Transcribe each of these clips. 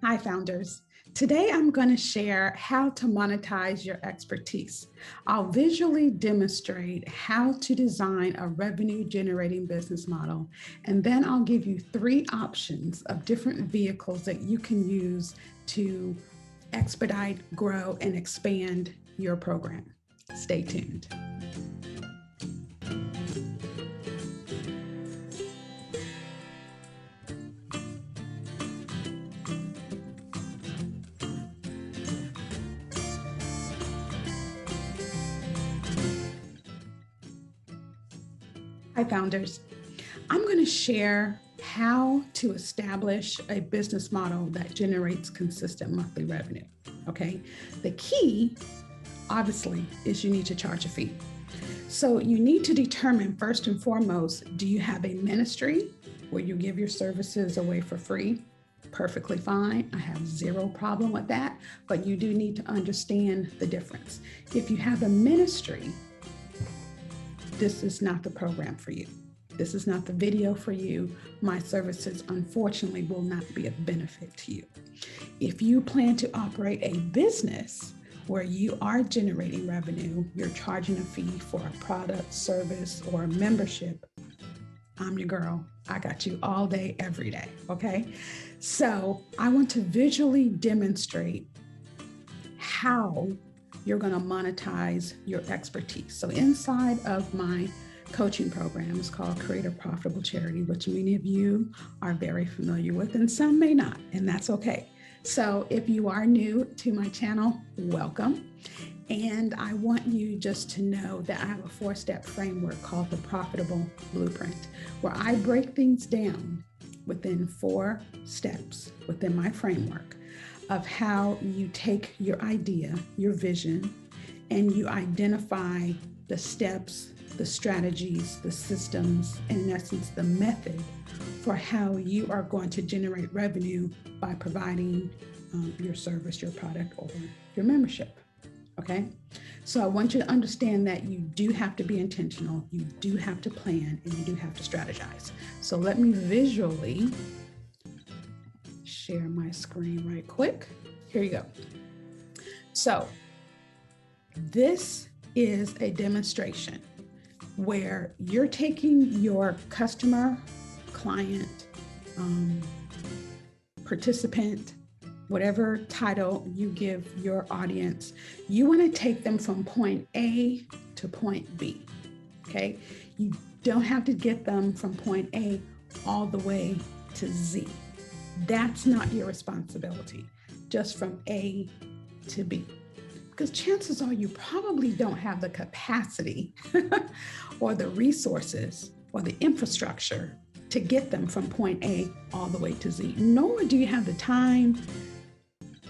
Hi, founders. Today, I'm going to share how to monetize your expertise. I'll visually demonstrate how to design a revenue generating business model, and then I'll give you 3 options of different vehicles that you can use to expedite, grow, and expand your program. Stay tuned. Hi, founders. I'm going to share how to establish a business model that generates consistent monthly revenue. Okay. The key, obviously, is you need to charge a fee. So you need to determine first and foremost, do you have a ministry where you give your services away for free? Perfectly fine. I have zero problem with that, but you do need to understand the difference. If you have a ministry, this is not the program for you. This is not the video for you. My services, unfortunately, will not be of benefit to you. If you plan to operate a business where you are generating revenue, you're charging a fee for a product, service, or a membership, I'm your girl. I got you all day, every day, okay? So I want to visually demonstrate how you're going to monetize your expertise. So inside of my coaching program, it's called Create a Profitable Charity, which many of you are very familiar with and some may not, and that's okay. So if you are new to my channel, welcome. And I want you just to know that I have a 4-step framework called the Profitable Blueprint, where I break things down within 4 steps within my framework of how you take your idea, your vision, and you identify the steps, the strategies, the systems, and in essence, the method for how you are going to generate revenue by providing your service, your product, or your membership. Okay? So I want you to understand that you do have to be intentional, you do have to plan, and you do have to strategize. So let me visually share my screen right quick. Here you go. So this is a demonstration where you're taking your customer, client, participant, whatever title you give your audience, you want to take them from point A to point B, okay? You don't have to get them from point A all the way to Z. That's not your responsibility, just from A to B. Because chances are you probably don't have the capacity or the resources or the infrastructure to get them from point A all the way to Z, nor do you have the time.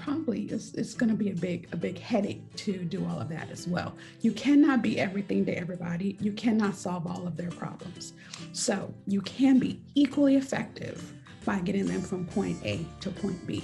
Probably it's going to be a big headache to do all of that as well. You cannot be everything to everybody. You cannot solve all of their problems. So you can be equally effective by getting them from point A to point B.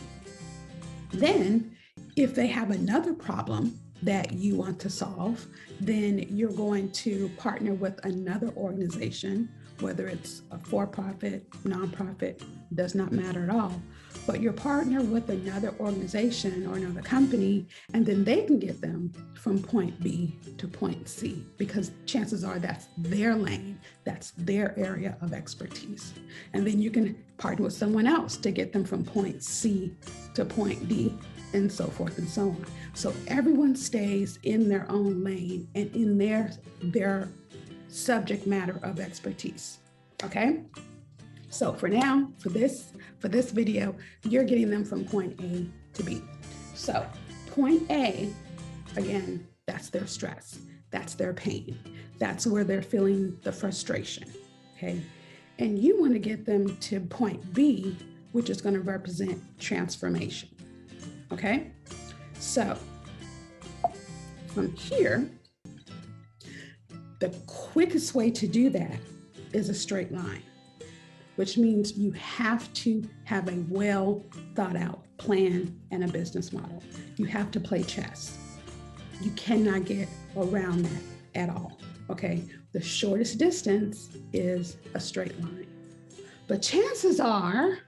Then, if they have another problem that you want to solve, then you're going to partner with another organization, whether it's a for-profit, nonprofit, does not matter at all. But you're partner with another organization or another company, and then they can get them from point B to point C, because chances are that's their lane, that's their area of expertise. And then you can partner with someone else to get them from point C to point D, and so forth and so on. So everyone stays in their own lane and in their subject matter of expertise, okay? So for now, for this video, you're getting them from point A to B. So point A, again, that's their stress, that's their pain, that's where they're feeling the frustration, okay? And you want to get them to point B, which is going to represent transformation, okay? So from here, the quickest way to do that is a straight line, which means you have to have a well thought out plan and a business model. You have to play chess. You cannot get around that at all, okay? The shortest distance is a straight line. But chances are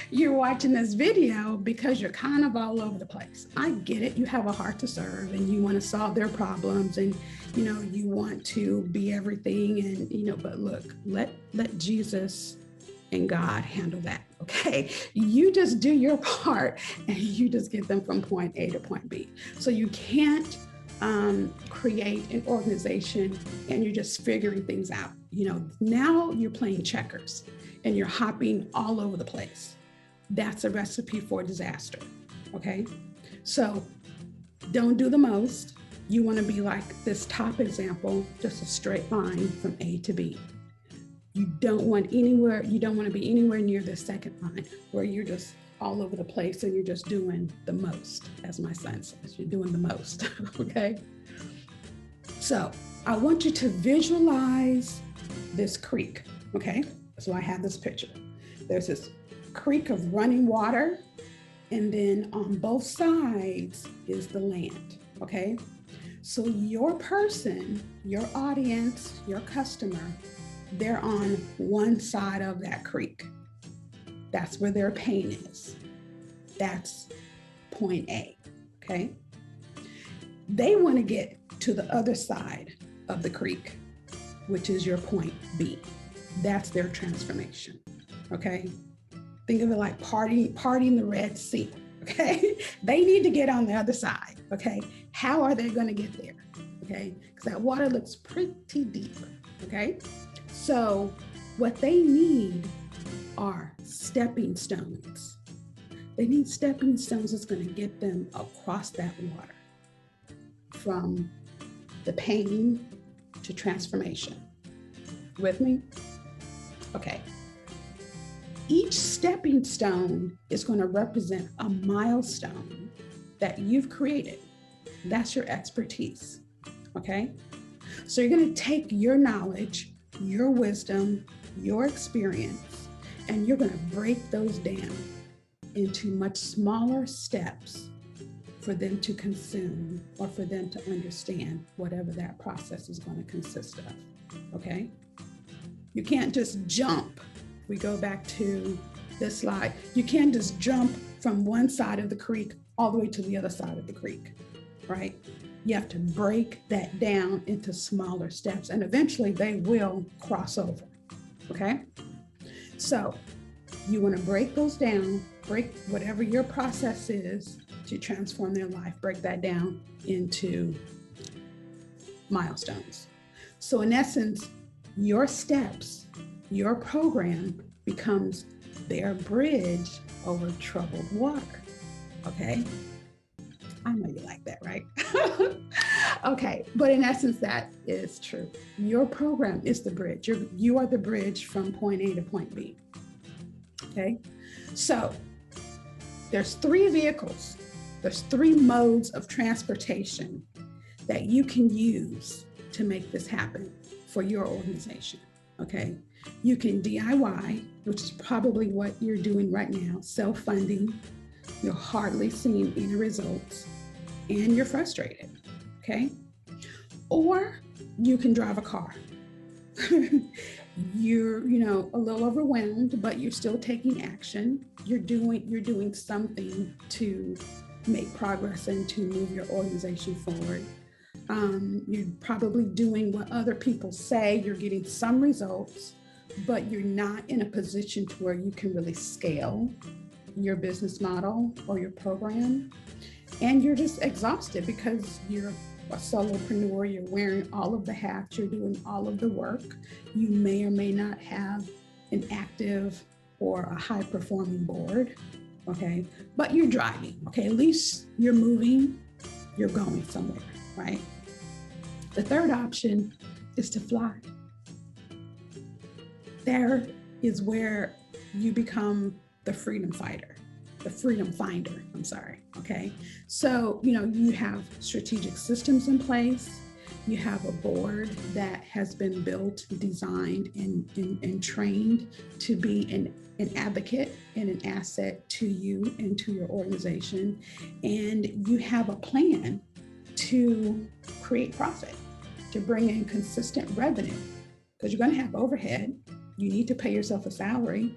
You're watching this video because you're kind of all over the place. I get it. You have a heart to serve and you want to solve their problems, and you want to be everything, and but look, let Jesus and God handle that. Okay. You just do your part and you just get them from point A to point B. So you can't create an organization and you're just figuring things out. Now you're playing checkers and you're hopping all over the place. That's a recipe for disaster. Okay. So don't do the most. You want to be like this top example, just a straight line from A to B. You don't want to be anywhere near the second line where you're just all over the place and you're just doing the most, as my son says, you're doing the most. Okay. So I want you to visualize this creek. Okay. So I have this picture. There's this creek of running water, and then on both sides is the land. Okay. So your person, your audience, your customer, they're on one side of that creek. That's where their pain is. That's point A. Okay. They want to get to the other side of the creek, which is your point B. That's their transformation. Okay. Think of it like parting the Red Sea. Okay. They need to get on the other side. Okay. How are they going to get there? Okay. Because that water looks pretty deep. Okay. So what they need are stepping stones. They need stepping stones that's going to get them across that water from the pain to transformation. With me? Okay. Each stepping stone is going to represent a milestone that you've created. That's your expertise. Okay. So you're going to take your knowledge, your wisdom, your experience, and you're going to break those down into much smaller steps for them to consume or for them to understand whatever that process is going to consist of. Okay? You can't just jump. We go back to this slide. You can't just jump from one side of the creek all the way to the other side of the creek, right? You have to break that down into smaller steps, and eventually they will cross over. Okay. So you want to break those down, break whatever your process is to transform their life, break that down into milestones. So in essence, your steps, your program becomes their bridge over troubled water. Okay. I know you like that, right? Okay, but in essence, that is true. Your program is the bridge. You are the bridge from point A to point B. Okay, so there's three vehicles. There's three modes of transportation that you can use to make this happen for your organization. Okay, you can DIY, which is probably what you're doing right now, self-funding. You're hardly seeing any results and you're frustrated. Okay. Or you can drive a car. You're, a little overwhelmed, but you're still taking action. You're doing something to make progress and to move your organization forward. You're probably doing what other people say. You're getting some results, but you're not in a position to where you can really scale your business model or your program. And you're just exhausted because you're a solopreneur, you're wearing all of the hats, you're doing all of the work. You may or may not have an active or a high performing board, okay? But you're driving, okay? At least you're moving, you're going somewhere, right? The third option is to fly. There is where you become the freedom fighter. The freedom finder, okay? So, you have strategic systems in place. You have a board that has been built, designed, and trained to be an advocate and an asset to you and to your organization. And you have a plan to create profit, to bring in consistent revenue, because you're going to have overhead. You need to pay yourself a salary.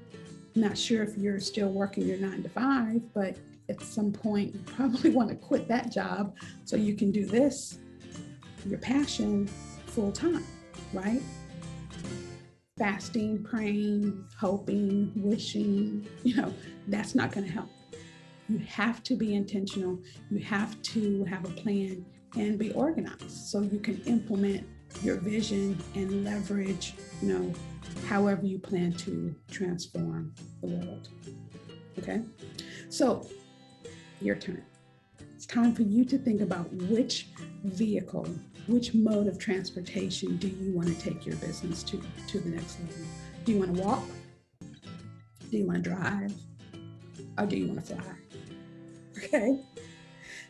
Not sure if you're still working your 9 to 5, but at some point you probably want to quit that job so you can do this, your passion, full time, right? Fasting, praying, hoping, wishing, that's not going to help. You have to be intentional. You have to have a plan and be organized so you can implement your vision and leverage, however you plan to transform the world. Okay? So, your turn. It's time for you to think about which vehicle, which mode of transportation do you want to take your business to the next level? Do you want to walk? Do you want to drive? Or do you want to fly? Okay.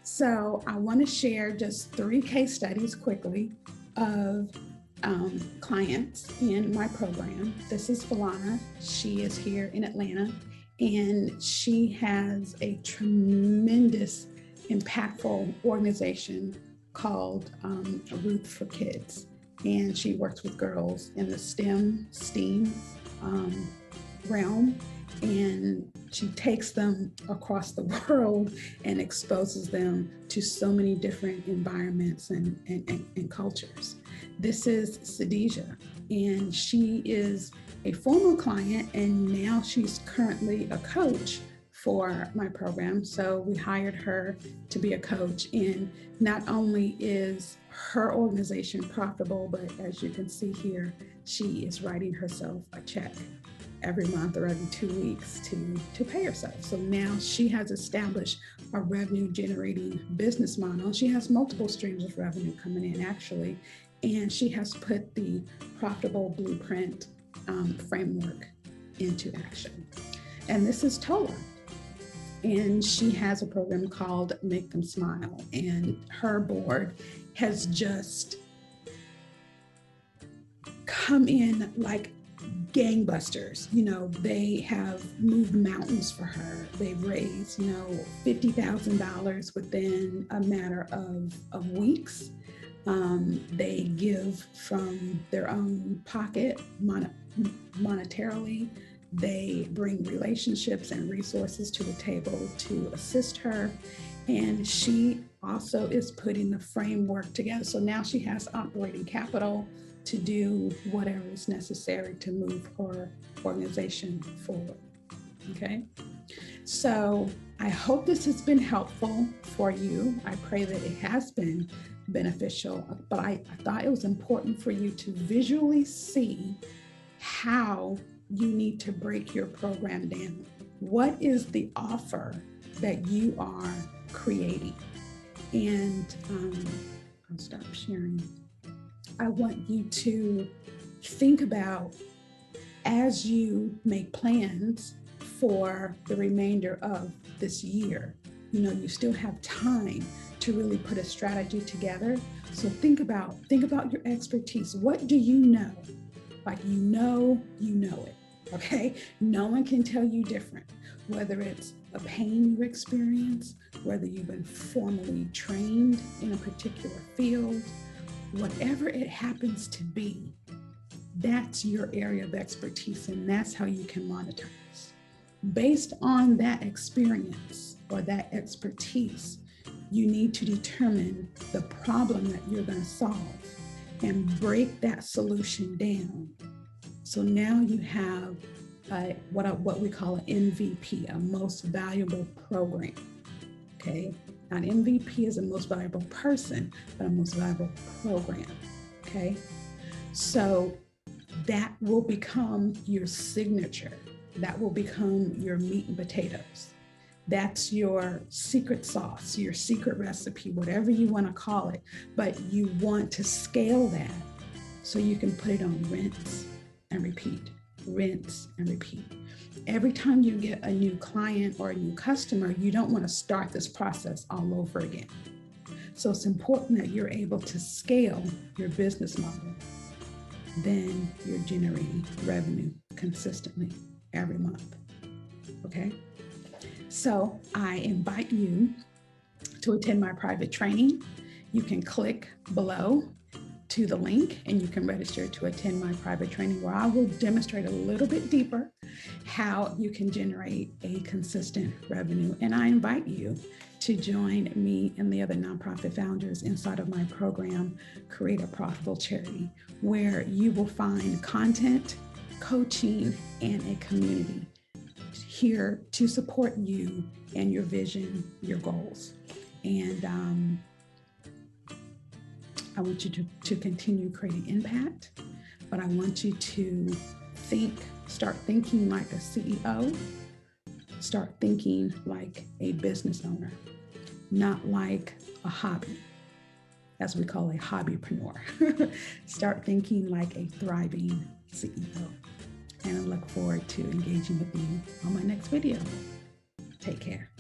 So I want to share just 3 case studies quickly of clients in my program. This is Falana. She is here in Atlanta, and she has a tremendous, impactful organization called Ruth for Kids. And she works with girls in the STEAM realm, and she takes them across the world and exposes them to so many different environments and cultures. This is Sadija, and she is a former client, and now she's currently a coach for my program. So we hired her to be a coach, and not only is her organization profitable, but as you can see here, she is writing herself a check every month or every 2 weeks to pay herself. So now she has established a revenue generating business model. She has multiple streams of revenue coming in actually, and she has put the profitable blueprint framework into action. And this is Tola. And she has a program called Make Them Smile. And her board has just come in like gangbusters. They have moved mountains for her. They've raised, $50,000 within a matter of weeks. They give from their own pocket monetarily. They bring relationships and resources to the table to assist her. And she also is putting the framework together. So now she has operating capital to do whatever is necessary to move her organization forward. Okay. So I hope this has been helpful for you. I pray that it has been beneficial, but I thought it was important for you to visually see how you need to break your program down. What is the offer that you are creating? And I'll stop sharing. I want you to think about, as you make plans for the remainder of this year, you still have time to really put a strategy together. So think about your expertise. What do you know? Like you know it. Okay? No one can tell you different, whether it's a pain you experience, whether you've been formally trained in a particular field, whatever it happens to be, that's your area of expertise, and that's how you can monetize. Based on that experience or that expertise, you need to determine the problem that you're going to solve and break that solution down. So now you have what we call an MVP, a most valuable program. Okay, not MVP is a most valuable person, but a most valuable program. Okay, so that will become your signature. That will become your meat and potatoes. That's your secret sauce, your secret recipe, whatever you want to call it. But you want to scale that so you can put it on rinse and repeat, rinse and repeat. Every time you get a new client or a new customer, you don't want to start this process all over again. So it's important that you're able to scale your business model. Then you're generating revenue consistently every month. Okay? So I invite you to attend my private training. You can click below to the link and you can register to attend my private training where I will demonstrate a little bit deeper how you can generate a consistent revenue. And I invite you to join me and the other nonprofit founders inside of my program, Create a Profitable Charity, where you will find content, coaching, and a community here to support you and your vision, your goals. And I want you to continue creating impact, but I want you to start thinking like a CEO, start thinking like a business owner, not like a hobby, as we call a hobbypreneur. Start thinking like a thriving CEO. And I look forward to engaging with you on my next video. Take care.